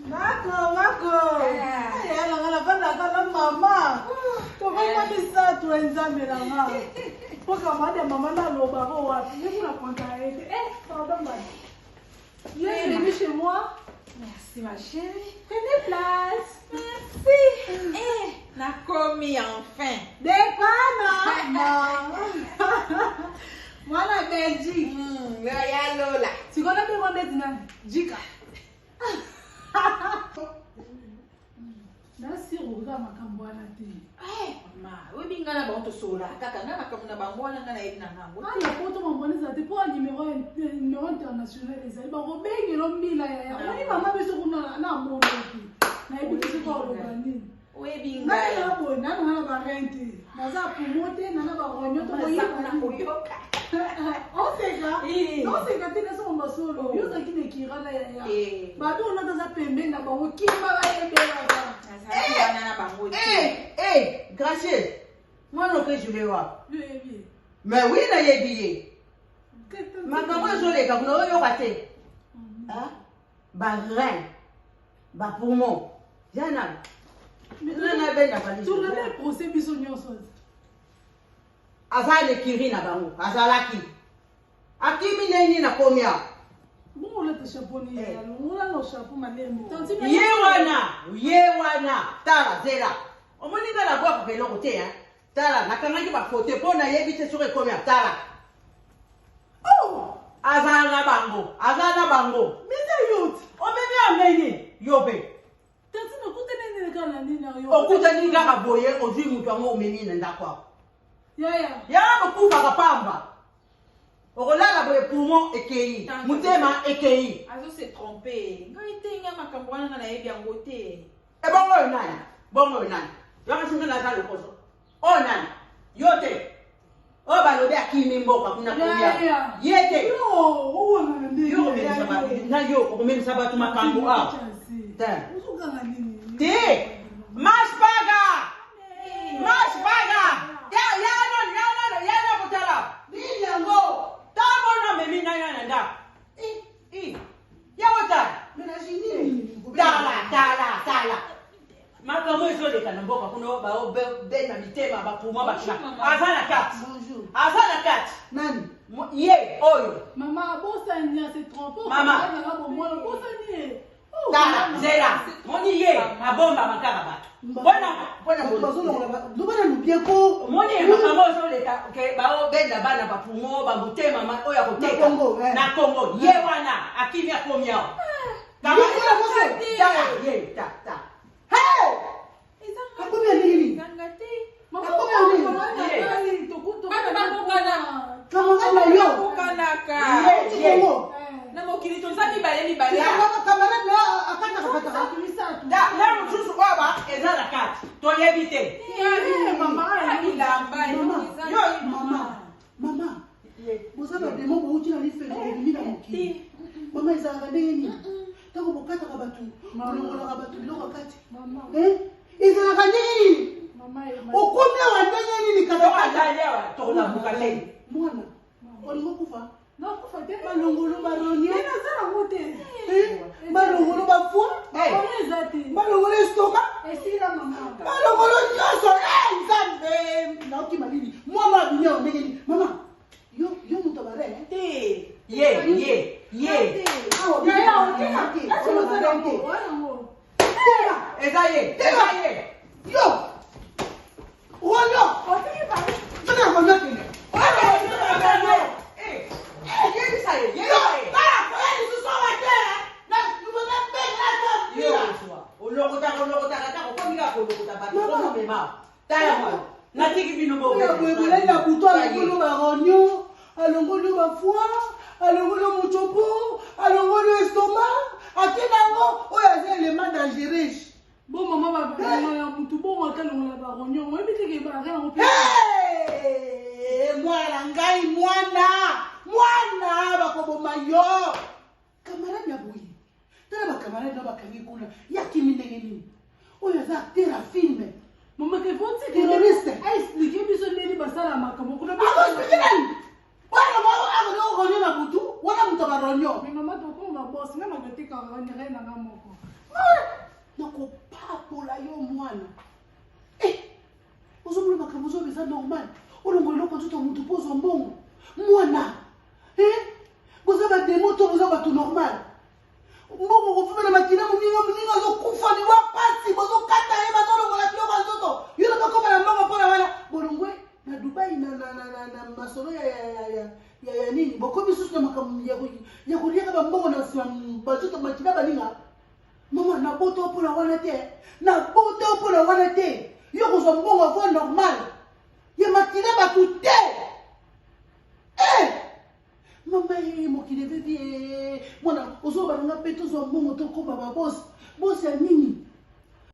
Marco. La maman. Comment ça, tu es maman? Pourquoi maman n'a pas pardon, madame. Il est venu chez moi. Merci, ma chérie. Prenez place. Merci. Eh, n'a commis enfin. Moi, la Belgique. Lola. Tu connais bien mon Dina? Jika. Nasi roga makambwana te. Ma, we bingana ba to sola. Kaka na makamuna bangwana ngana edina ngango. La photo mambonisa te pour un numéro international ezali ba robengelo mbila ya. Oni mama beso kuna na mono te. Na ebiki ko roga nini. We bingana. Na bo na ba rente. Naza promote na ba ronyo to boyoka. On sait ça. Non c'est quand tu es sur mon solo. Yo ça qui ne kira la ya. Ba do na za pembe na ba o kimba ba yebela. Gracieuse, moi non que je vais voir. Oui. Mais oui, il y a des billets. Ma maman, je l'ai dit, vous n'avez pas été. Bah, rein, bah, poumon. J'en ai. Tu l'as procès bisognon sos. Azale kiri na bango, azalaki. Akimi neni na komia. Bon, on a tes chapeaux ni on a nos chapeaux malemo. Yewana, tala zela. Omoninga la boîte pour le côté hein. Tala, nakangaki ba photo pour na yebite sur komia tala. Oh, azala bango. Mais c'est youth. O memi ameni, yobe. Tanti na kutene ni kana ni na yo. Okuta ni ga aboye ozui mutu ngo omemi na ndakwa. Ya. Ya bokufa kapamba. Orolala boye poumon ekei, mutema ekei. Azo se tromper. Ngai tenga makambwana na yebi yangote. E bongo nani. Yaka singa na zalo koso. O nani. Yote. O balobe akimi mboka kuna kuya. Yete. Yo, nani. Yo memi sabatu. Na yo memi sabatu makambo a. Ta. Usukanga nini? Te. Maspaga. Ya no kutala. Nini yango. Tamo na memi na nda. Ya wata. Tala. Makamo ezole kana mboka kuno ba be na mitema ba puma ba kina. Azana kat. Bonjour. Azana kat. Nani? Ye oyo. Maman, bossa ni a se tromper. Mama. Bossa ni. Tala, zera. Moni ye abomba makara ba. Bona Lubana lubieko. Moni makamo ezole ka ke ba benda bana ba pumo ba mutema ma oya koteka. Na Kongo. Ye wana akimi akomia. Kama ye ta. Hey! Kakumia nini? Ngangate. Mama nini? Kama yo. Kukanaka. Na mokili tonza mibale. Camarade là akata. Da na mususu baba ezala kati. To yebite. Mama. Boza ba demo bo uti na life ni na mokili. Mama ezala ndeni. Tango bokata ka batu. Mama ka batu biloko kati. Ezala kandeni. Mama. Okomia wandenya nini kata Azalewa to la bukale. Mwana. Olingo kufa. Non, kufa te balongolo baronye. Na zara mote. Balongolo bafua. Balongolo estoka. Esila mama. Balongolo nyoso. Nzambe. Na oki malini. Mwana binyo ndeni. Mama. Yo mutabare. Ye. Ezaye. Yo. Oyo. Tuna mwana kile. Alongolo bafua, alongolo muchopo, alongolo estomac, akinango oyo aza élément dangereux. Bon maman ba ya mutu bon akalongola ba ronyo, moi bitike ba rien. Mwana ngai mwana bakoboma yo. Camarade ya boyi. Tala ba camarade na bakangi kuna. Yakimi ndenge nini? Oyo aza acteur à film. Maman que vous êtes terroriste. Expliquez biso ndeni basala makambo kuna. Wala mwa ronyo na butu, wala mtu ba ronyo. Mais maman to ko ma boss na magati ka ronyo na moko. mwana ozomona makambo ozo eza normal olongo eloko nzoto motu mpo ozwa mbongo mwana boza bademo to boza bato normal mbongo kofumela makina moninga azokufa liwa pasi bozokata ye bazolongola biloko ya nzoto yo nakokoma na mbongo mpona wana bolongwe na Dubai na masolo ya nini bokomi susu na makambo ya koliaka bambongo na bazoto makina baninga mama nabota mpona wana te nabota mpona wana te yo kozwa mbongo avo normal ya makina bato te mama mokili bebi mwana ozwa balanga mpe tozwa mbongo tokoma babosi bosi ya nini